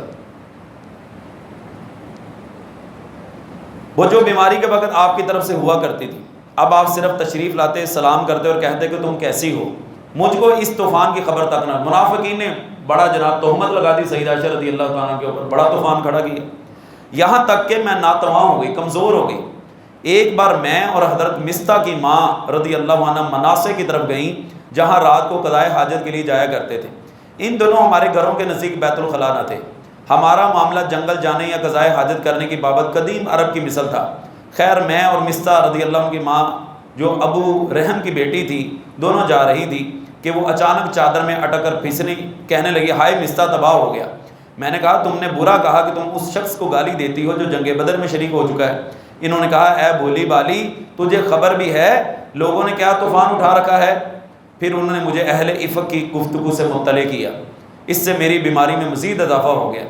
وہ جو بیماری کے وقت آپ کی طرف سے ہوا کرتی تھی، اب آپ صرف تشریف لاتے، سلام کرتے اور کہتے کہ تم کیسی ہو، مجھ کو اس طوفان کی خبر تک نہ۔ منافقین نے بڑا جناب تہمت لگا دی سیدہ عائشہ رضی اللہ تعالیٰ کے اوپر، بڑا طوفان کھڑا کیا، یہاں تک کہ میں ناتواں ہو گئی، کمزور ہو گئی۔ ایک بار میں اور حضرت مستہ کی ماں رضی اللہ عنہ مناسے کی طرف گئیں، جہاں رات کو قضائے حاجت کے لیے جایا کرتے تھے۔ ان دنوں ہمارے گھروں کے نزدیک بیت الخلاء نہ تھے۔ ہمارا معاملہ جنگل جانے یا قضائے حاجت کرنے کی بابت قدیم عرب کی مثل تھا۔ خیر میں اور مستہ رضی اللہ عنہ کی ماں جو ابو رحم کی بیٹی تھی، دونوں جا رہی تھی کہ وہ اچانک چادر میں اٹک کر پھسلی، کہنے لگی ہائے مستہ تباہ ہو گیا۔ میں نے کہا تم نے برا کہا کہ تم اس شخص کو گالی دیتی ہو جو جنگ بدر میں شریک ہو چکا ہے۔ انہوں نے کہا اے بھولی بالی، تجھے خبر بھی ہے لوگوں نے کیا طوفان اٹھا رکھا ہے؟ پھر انہوں نے مجھے اہل افق کی گفتگو سے مطلع کیا۔ اس سے میری بیماری میں مزید اضافہ ہو گیا۔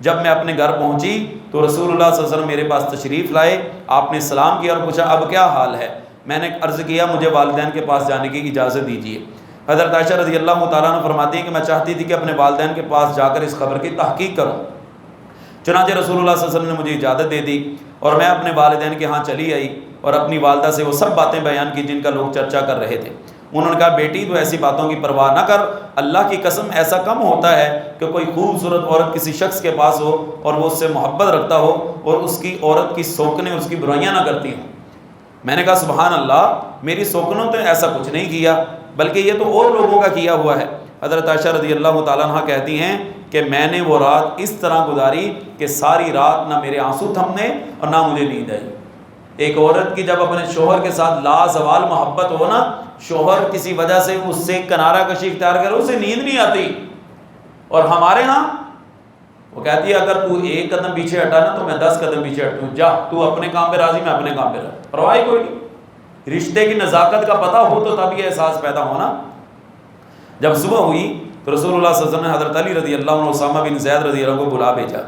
جب میں اپنے گھر پہنچی تو رسول اللہ صلی اللہ علیہ وسلم میرے پاس تشریف لائے، آپ نے سلام کیا اور پوچھا اب کیا حال ہے؟ میں نے عرض کیا مجھے والدین کے پاس جانے کی اجازت دیجیے۔ حضرت عائشہ رضی اللہ تعالیٰ عنہ فرماتی ہیں کہ میں چاہتی تھی کہ اپنے والدین کے پاس جا کر اس خبر کی تحقیق کروں۔ چنانچہ رسول اللہ صلی اللہ علیہ وسلم نے مجھے اجازت دے دی اور میں اپنے والدین کے ہاں چلی آئی اور اپنی والدہ سے وہ سب باتیں بیان کی جن کا لوگ چرچا کر رہے تھے۔ انہوں نے کہا بیٹی تو ایسی باتوں کی پرواہ نہ کر، اللہ کی قسم ایسا کم ہوتا ہے کہ کوئی خوبصورت عورت کسی شخص کے پاس ہو اور وہ اس سے محبت رکھتا ہو اور اس کی عورت کی سوکنیں اس کی برائیاں نہ کرتی ہوں۔ میں نے کہا سبحان اللہ، میری سوکنوں نے ایسا کچھ نہیں کیا بلکہ یہ تو اور لوگوں کا کیا ہوا ہے۔ حضرت عائشہ رضی اللہ تعالیٰ عنہ کہتی ہیں کہ میں نے وہ رات اس طرح گزاری کہ ساری رات نہ میرے آنسو تھمنے اور نہ مجھے نیند آئی۔ ایک عورت کی جب اپنے شوہر کے ساتھ لازوال محبت ہو نا، شوہر کسی وجہ سے اس سے کنارہ کشی اختیار کرے، اسے نیند نہیں آتی۔ اور ہمارے ہاں وہ کہتی ہے اگر تو 1 قدم پیچھے ہٹا نا تو میں 10 قدم پیچھے ہٹوں، جا تو اپنے کام پہ راضی، میں اپنے کام پہ راضی، پرواہ کوئی نہیں۔ رشتے کی نزاکت کا پتہ ہو تو تب یہ احساس پیدا ہونا۔ جب صبح ہوئی تو رسول اللہ صلی اللہ علیہ وسلم نے حضرت علی رضی اللہ عنہ اسامہ بن زید رضی اللہ عنہ کو بلا بھیجا،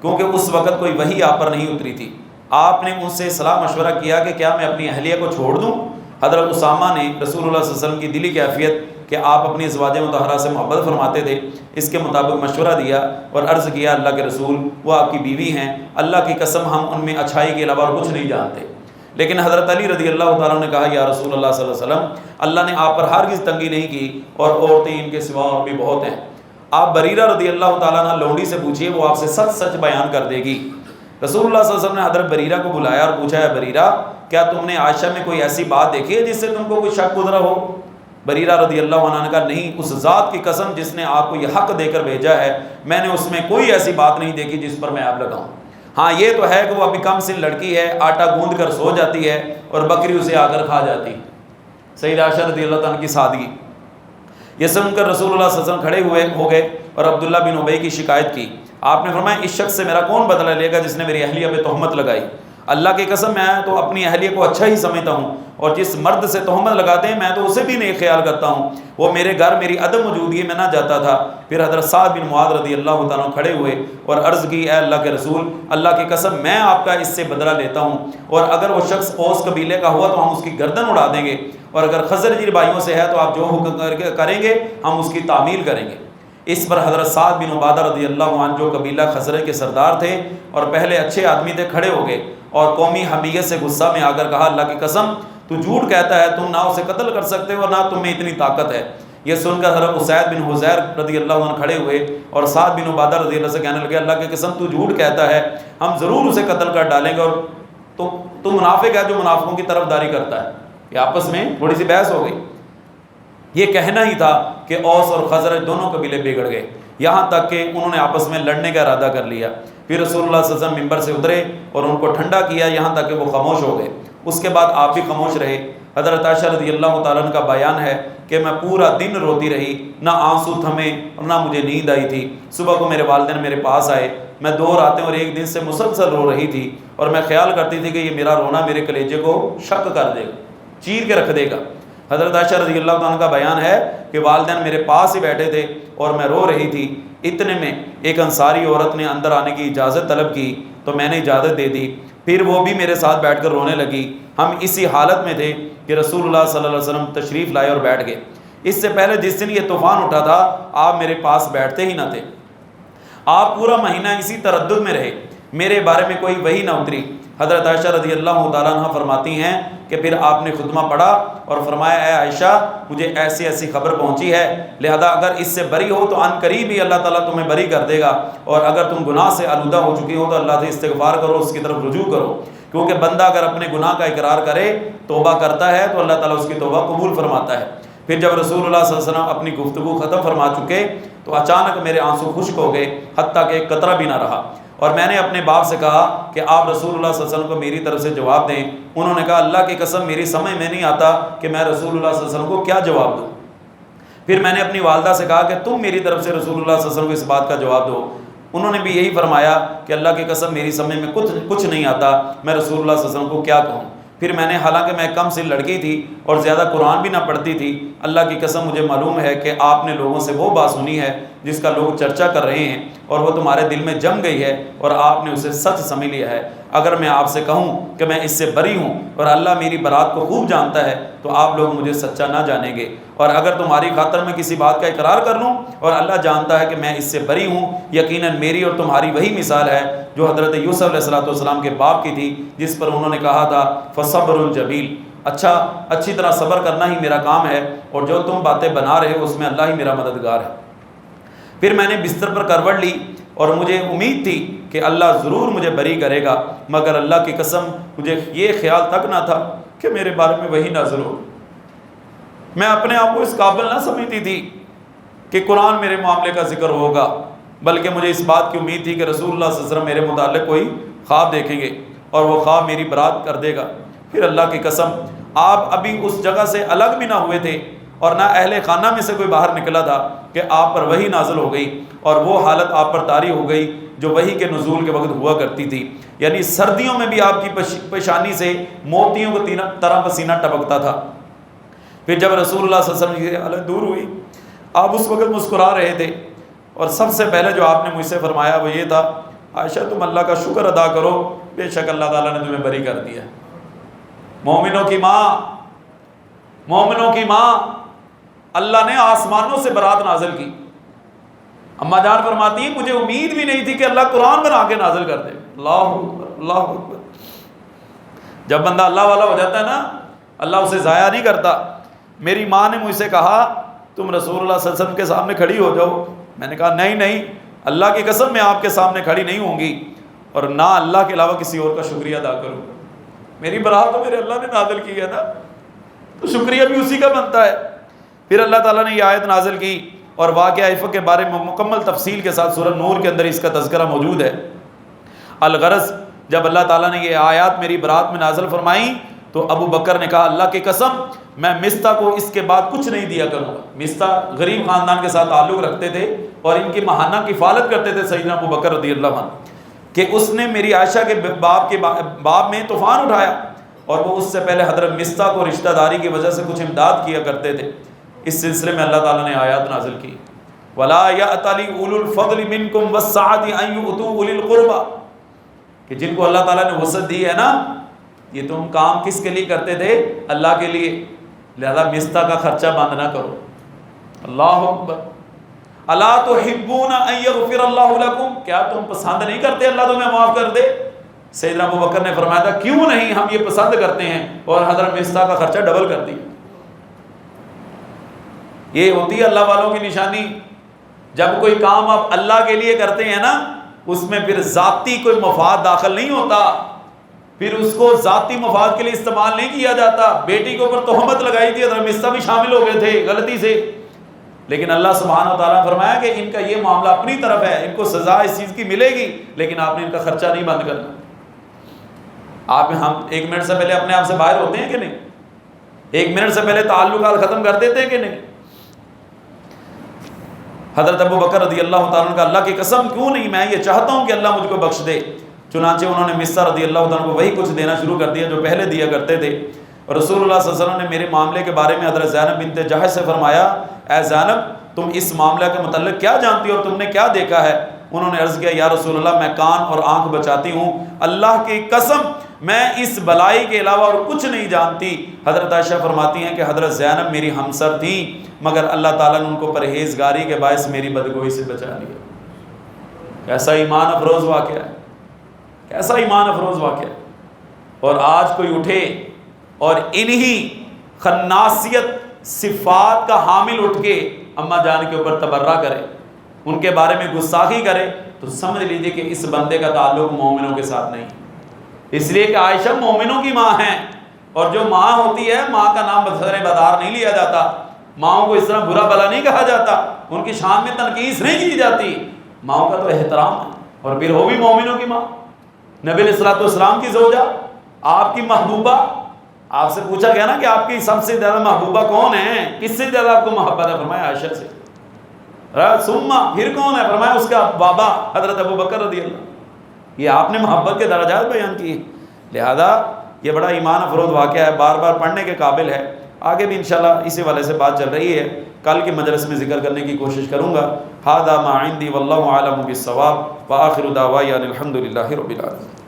کیونکہ اس وقت کوئی وحی آپ پر نہیں اتری تھی۔ آپ نے ان سے صلاح مشورہ کیا کہ کیا میں اپنی اہلیہ کو چھوڑ دوں؟ حضرت اسامہ نے رسول اللہ صلی اللہ علیہ وسلم کی دلی کیفیت کہ آپ اپنی ازواج مطہرہ سے محبت فرماتے تھے اس کے مطابق مشورہ دیا اور عرض کیا اللہ کے رسول وہ آپ کی بیوی ہیں، اللہ کی قسم ہم ان میں اچھائی کے علاوہ اور کچھ نہیں جانتے۔ لیکن حضرت علی رضی اللہ تعالیٰ نے کہا یا رسول اللہ صلی اللہ علیہ وسلم اللہ نے آپ پر ہرگز تنگی نہیں کی اور عورتیں ان کے سوا اور بھی بہت ہیں۔ آپ بریرہ رضی اللہ تعالیٰ عنہ لونڈی سے پوچھیے، وہ آپ سے سچ سچ بیان کر دے گی۔ رسول اللہ صلی اللہ علیہ وسلم نے حضرت بریرہ کو بلایا اور پوچھا ہے بریرہ کیا تم نے عائشہ میں کوئی ایسی بات دیکھی ہے جس سے تم کو کوئی شک گزرا ہو؟ بریرہ رضی اللہ عنہ نے کہا نہیں، اس ذات کی قسم جس نے آپ کو یہ حق دے کر بھیجا ہے میں نے اس میں کوئی ایسی بات نہیں دیکھی جس پر میں آپ لگاؤں۔ ہاں یہ تو ہے کہ وہ ابھی کم سن لڑکی ہے، آٹا گوندھ کر سو جاتی ہے اور بکری اسے آ کر کھا جاتی۔ سیدہ عائشہ رضی اللہ تعالیٰ کی سادگی۔ یہ سن کر رسول اللہ صلی اللہ علیہ وسلم کھڑے ہو گئے اور عبداللہ بن ابی کی شکایت کی۔ آپ نے فرمایا اس شخص سے میرا کون بدلہ لے گا جس نے میری اہلیہ پہ تہمت لگائی؟ اللہ کی قسم میں تو اپنی اہلیہ کو اچھا ہی سمجھتا ہوں اور جس مرد سے تہمت لگاتے ہیں میں تو اسے بھی نہیں خیال کرتا ہوں۔ وہ میرے گھر میری عدم موجودگی میں نہ جاتا تھا۔ پھر حضرت سعد بن معاذ رضی اللہ تعالیٰ کھڑے ہوئے اور عرض کی اے اللہ کے رسول اللہ کی قسم میں آپ کا اس سے بدلہ لیتا ہوں اور اگر وہ شخص اوس قبیلے کا ہوا تو ہم اس کی گردن اڑا دیں گے اور اگر خزرجی بھائیوں سے ہے تو آپ جو حکم کریں گے ہم اس کی تعمیل کریں گے۔ اس پر حضرت سعد بن عبادہ رضی اللہ عنہ جو قبیلہ خزرج کے سردار تھے اور پہلے اچھے آدمی تھے کھڑے ہو گئے اور قومی حمیت سے غصہ میں آ کر کہا اللہ کی قسم تو جھوٹ کہتا ہے، تم نہ اسے قتل کر سکتے ہو اور نہ تم میں اتنی طاقت ہے۔ یہ سن کر حضرت اسید بن حضیر رضی اللہ عنہ کھڑے ہوئے اور سعد بن عبادہ رضی اللہ سے کہنے لگے اللہ کی قسم تو جھوٹ کہتا ہے، ہم ضرور اسے قتل کر ڈالیں گے اور تو منافق ہے جو منافقوں کی طرفداری کرتا ہے۔ یہ آپس میں تھوڑی سی بحث ہو گئی۔ یہ کہنا ہی تھا کہ اوس اور خزرج دونوں قبیلے بگڑ گئے، یہاں تک کہ انہوں نے آپس میں لڑنے کا ارادہ کر لیا۔ پھر رسول اللہ صلی اللہ علیہ وسلم ممبر سے اترے اور ان کو ٹھنڈا کیا یہاں تک کہ وہ خاموش ہو گئے۔ اس کے بعد آپ بھی خاموش رہے۔ حضرت عائشہ رضی اللہ تعالیٰ عنہ کا بیان ہے کہ میں پورا دن روتی رہی، نہ آنسو تھمے اور نہ مجھے نیند آئی تھی۔ صبح کو میرے والدین میرے پاس آئے، میں 2 راتیں اور 1 دن سے مسلسل رو رہی تھی، اور میں خیال کرتی تھی کہ یہ میرا رونا میرے کلیجے کو شک کر دے گا، چیر کے رکھ دے گا۔ حضرت عائشہ رضی اللہ تعالیٰ عنہ کا بیان ہے کہ والدین میرے پاس ہی بیٹھے تھے اور میں رو رہی تھی۔ اتنے میں ایک انصاری عورت نے اندر آنے کی اجازت طلب کی تو میں نے اجازت دے دی، پھر وہ بھی میرے ساتھ بیٹھ کر رونے لگی۔ ہم اسی حالت میں تھے کہ رسول اللہ صلی اللہ علیہ وسلم تشریف لائے اور بیٹھ گئے۔ اس سے پہلے جس دن یہ طوفان اٹھا تھا آپ میرے پاس بیٹھتے ہی نہ تھے، آپ پورا مہینہ اسی تردد میں رہے، میرے بارے میں کوئی وحی نہ اتری۔ حضرت عائشہ رضی اللہ تعالیٰ عنہ فرماتی ہیں کہ پھر آپ نے خطبہ پڑھا اور فرمایا اے عائشہ مجھے ایسی ایسی خبر پہنچی ہے، لہذا اگر اس سے بری ہو تو عن قریب ہی اللہ تعالیٰ تمہیں بری کر دے گا، اور اگر تم گناہ سے آلودہ ہو چکی ہو تو اللہ سے استغفار کرو، اس کی طرف رجوع کرو، کیونکہ بندہ اگر اپنے گناہ کا اقرار کرے توبہ کرتا ہے تو اللہ تعالیٰ اس کی توبہ قبول فرماتا ہے۔ پھر جب رسول اللہ صلی اللہ علیہ وسلم اپنی گفتگو ختم فرما چکے تو اچانک میرے آنسو خشک ہو گئے، حتیٰ کہ ایک قطرہ بھی نہ رہا، اور میں نے اپنے باپ سے کہا کہ آپ رسول اللہ صلی اللہ علیہ وسلم کو میری طرف سے جواب دیں۔ انہوں نے کہا اللہ کی قسم میری سمجھ میں نہیں آتا کہ میں رسول اللہ صلی اللہ علیہ وسلم کو کیا جواب دوں۔ پھر میں نے اپنی والدہ سے کہا کہ تم میری طرف سے رسول اللہ صلی اللہ علیہ وسلم کو اس بات کا جواب دو۔ انہوں نے بھی یہی فرمایا کہ اللہ کی قسم میری سمجھ میں کچھ نہیں آتا، میں رسول اللہ صلی اللہ علیہ وسلم کو کیا کہوں۔ پھر میں نے، حالانکہ میں کم سن لڑکی تھی اور زیادہ قرآن بھی نہ پڑھتی تھی، اللہ کی قسم مجھے معلوم ہے کہ آپ نے لوگوں سے وہ بات سنی ہے جس کا لوگ چرچا کر رہے ہیں اور وہ تمہارے دل میں جم گئی ہے اور آپ نے اسے سچ سمجھ لیا ہے۔ اگر میں آپ سے کہوں کہ میں اس سے بری ہوں اور اللہ میری برات کو خوب جانتا ہے تو آپ لوگ مجھے سچا نہ جانیں گے، اور اگر تمہاری خاطر میں کسی بات کا اقرار کر لوں اور اللہ جانتا ہے کہ میں اس سے بری ہوں، یقیناً میری اور تمہاری وہی مثال ہے جو حضرت یوسف علیہ السلام کے باپ کی تھی، جس پر انہوں نے کہا تھا فصبر جمیل، اچھی طرح صبر کرنا ہی میرا کام ہے، اور جو تم باتیں بنا رہے ہو اس میں اللہ ہی میرا مددگار ہے۔ پھر میں نے بستر پر کروٹ لی اور مجھے امید تھی کہ اللہ ضرور مجھے بری کرے گا، مگر اللہ کی قسم مجھے یہ خیال تک نہ تھا کہ میرے بارے میں وہی نازل ہو۔ میں اپنے آپ کو اس قابل نہ سمجھتی تھی کہ قرآن میرے معاملے کا ذکر ہوگا، بلکہ مجھے اس بات کی امید تھی کہ رسول اللہ صلی اللہ علیہ وسلم میرے متعلق کوئی خواب دیکھیں گے اور وہ خواب میری برات کر دے گا۔ پھر اللہ کی قسم آپ ابھی اس جگہ سے الگ بھی نہ ہوئے تھے اور نہ اہل خانہ میں سے کوئی باہر نکلا تھا کہ آپ پر وحی نازل ہو گئی، اور وہ حالت آپ پر طاری ہو گئی جو وحی کے نزول کے وقت ہوا کرتی تھی، یعنی سردیوں میں بھی آپ کی پیشانی سے موتیوں کی طرح پسینہ ٹپکتا تھا۔ پھر جب رسول اللہ صلی اللہ علیہ وسلم کی حالت دور ہوئی، آپ اس وقت مسکرا رہے تھے، اور سب سے پہلے جو آپ نے مجھ سے فرمایا وہ یہ تھا عائشہ تم اللہ کا شکر ادا کرو، بے شک اللہ تعالیٰ نے تمہیں بری کر دیا۔ مومنوں کی ماں اللہ نے آسمانوں سے برات نازل کی۔ اما جان فرماتی ہیں مجھے امید بھی نہیں تھی کہ اللہ قرآن بنا کے نازل کر دے۔ اللہ اکبر، اللہ اکبر۔ جب بندہ اللہ والا ہو جاتا ہے نا، اللہ اسے ضائع نہیں کرتا۔ میری ماں نے مجھ سے کہا تم رسول اللہ صلی اللہ علیہ وسلم کے سامنے کھڑی ہو جاؤ۔ میں نے کہا نہیں، اللہ کی قسم میں آپ کے سامنے کھڑی نہیں ہوں گی، اور نہ اللہ کے علاوہ کسی اور کا شکریہ ادا کروں۔ میری برات تو میرے اللہ نے نازل کی ہے نا، تو شکریہ بھی اسی کا بنتا ہے۔ پھر اللہ تعالیٰ نے یہ آیت نازل کی، اور واقعہ افق کے بارے میں مکمل تفصیل کے ساتھ سورہ نور کے اندر اس کا تذکرہ موجود ہے۔ الغرض جب اللہ تعالیٰ نے یہ آیات میری برات میں نازل فرمائی تو ابو بکر نے کہا اللہ کی قسم میں مستہ کو اس کے بعد کچھ نہیں دیا کروں گا۔ مستہ غریب خاندان کے ساتھ تعلق رکھتے تھے اور ان کی ماہانہ کفالت کرتے تھے سیدنا ابو بکر رضی اللہ عنہ، کہ اس نے میری عائشہ کے باب میں طوفان اٹھایا، اور وہ اس سے پہلے حضرت مستہ کو رشتہ داری کی وجہ سے کچھ امداد کیا کرتے تھے۔ اس سلسلے میں اللہ تعالیٰ نے آیات نازل کی وَلَا يَأْتَلِ أُولُو الْفَضْلِ مِنْكُمْ وَالسَّعَةِ أَنْ يُؤْتُوا أُولِي الْقُرْبَى، کہ جن کو اللہ تعالیٰ نے وسعت دی ہے نا، یہ تم کام کس کے لیے کرتے تھے؟ اللہ کے لیے، لہذا مستہ کا خرچہ بند نہ کرو۔ اللہ اکبر۔ اَلَا تُحِبُّونَ أَن يَغْفِرَ اللَّهُ لَكُمْ، کیا تم پسند نہیں کرتے اللہ تمہیں معاف کر دے؟ سیدنا ابو بکر نے فرمایا تھا کیوں نہیں، ہم یہ پسند کرتے ہیں، اور حضرت مستہ کا خرچہ ڈبل کر دی۔ یہ ہوتی ہے اللہ والوں کی نشانی۔ جب کوئی کام آپ اللہ کے لیے کرتے ہیں نا، اس میں پھر ذاتی کوئی مفاد داخل نہیں ہوتا، پھر اس کو ذاتی مفاد کے لیے استعمال نہیں کیا جاتا۔ بیٹی کے اوپر تہمت لگائی تھی، حضرت مستہ بھی شامل ہو گئے تھے غلطی سے، لیکن اللہ سبحانہ و تعالیٰ نے فرمایا کہ ان کا یہ معاملہ اپنی طرف ہے، ان کو سزا اس چیز کی ملے گی، لیکن آپ نے ان کا خرچہ نہیں بند کرنا۔ ہم 1 منٹ سے پہلے اپنے آپ سے باہر ہوتے ہیں کہ نہیں؟ 1 منٹ سے پہلے تعلقات ختم کر دیتے کہ نہیں؟ حضرت ابو بکر رضی اللہ تعالیٰ عنہ کا اللہ کی قسم کیوں نہیں، میں یہ چاہتا ہوں کہ اللہ مجھ کو بخش دے. چنانچہ انہوں نے مصعب رضی اللہ تعالیٰ عنہ کو وہی کچھ دینا شروع کر دیا جو پہلے دیا کرتے تھے. اور رسول اللہ صلی اللہ علیہ وسلم نے میرے معاملے کے بارے میں حضرت زینب بنت جحش سے فرمایا، اے زینب تم اس معاملہ کے متعلق کیا جانتی ہو اور تم نے کیا دیکھا ہے؟ انہوں نے عرض کیا، یا رسول اللہ میں کان اور آنکھ بچاتی ہوں، اللہ کی قسم میں اس بلائی کے علاوہ اور کچھ نہیں جانتی. حضرت عائشہ فرماتی ہیں کہ حضرت زینب میری ہمسر تھیں، مگر اللہ تعالیٰ نے ان کو پرہیزگاری کے باعث میری بدگوئی سے بچا لیا. کیسا ایمان افروز واقعہ ہے، کیسا ایمان افروز واقعہ ہے. اور آج کوئی اٹھے اور انہی خناسیت صفات کا حامل اٹھ کے اماں جان کے اوپر تبرہ کرے، ان کے بارے میں گستاخی کرے، تو سمجھ لیجئے کہ اس بندے کا تعلق مومنوں کے ساتھ نہیں. اس لیے کہ عائشہ مومنوں کی ماں ہیں، اور جو ماں ہوتی ہے ماں کا نام بسر بدار نہیں لیا جاتا، ماؤں کو اس طرح برا بلا نہیں کہا جاتا، ان کی شان میں تنقیص نہیں کی جاتی. ماؤں کا تو احترام ہے، اور پھر وہ بھی مومنوں کی ماں، نبی علیہ الصلوۃ والسلام کی زوجہ، آپ کی محبوبہ. آپ سے پوچھا گیا نا کہ آپ کی سب سے زیادہ محبوبہ کون ہے، کس سے زیادہ آپ کو محبت ہے؟ فرمایا عائشہ سے. ثم پھر کون ہے؟ فرمایا اس کا بابا حضرت ابو بکر رضی اللہ. یہ آپ نے محبت کے درجات بیان کیے. لہذا یہ بڑا ایمان افروز واقعہ ہے، بار بار پڑھنے کے قابل ہے. آگے بھی انشاءاللہ اسی والے سے بات چل رہی ہے، کل کی مجلس میں ذکر کرنے کی کوشش کروں گا. ھذا ما عندي واللہ اعلم بالصواب، وآخر دعوانا الحمد للہ رب العالمین.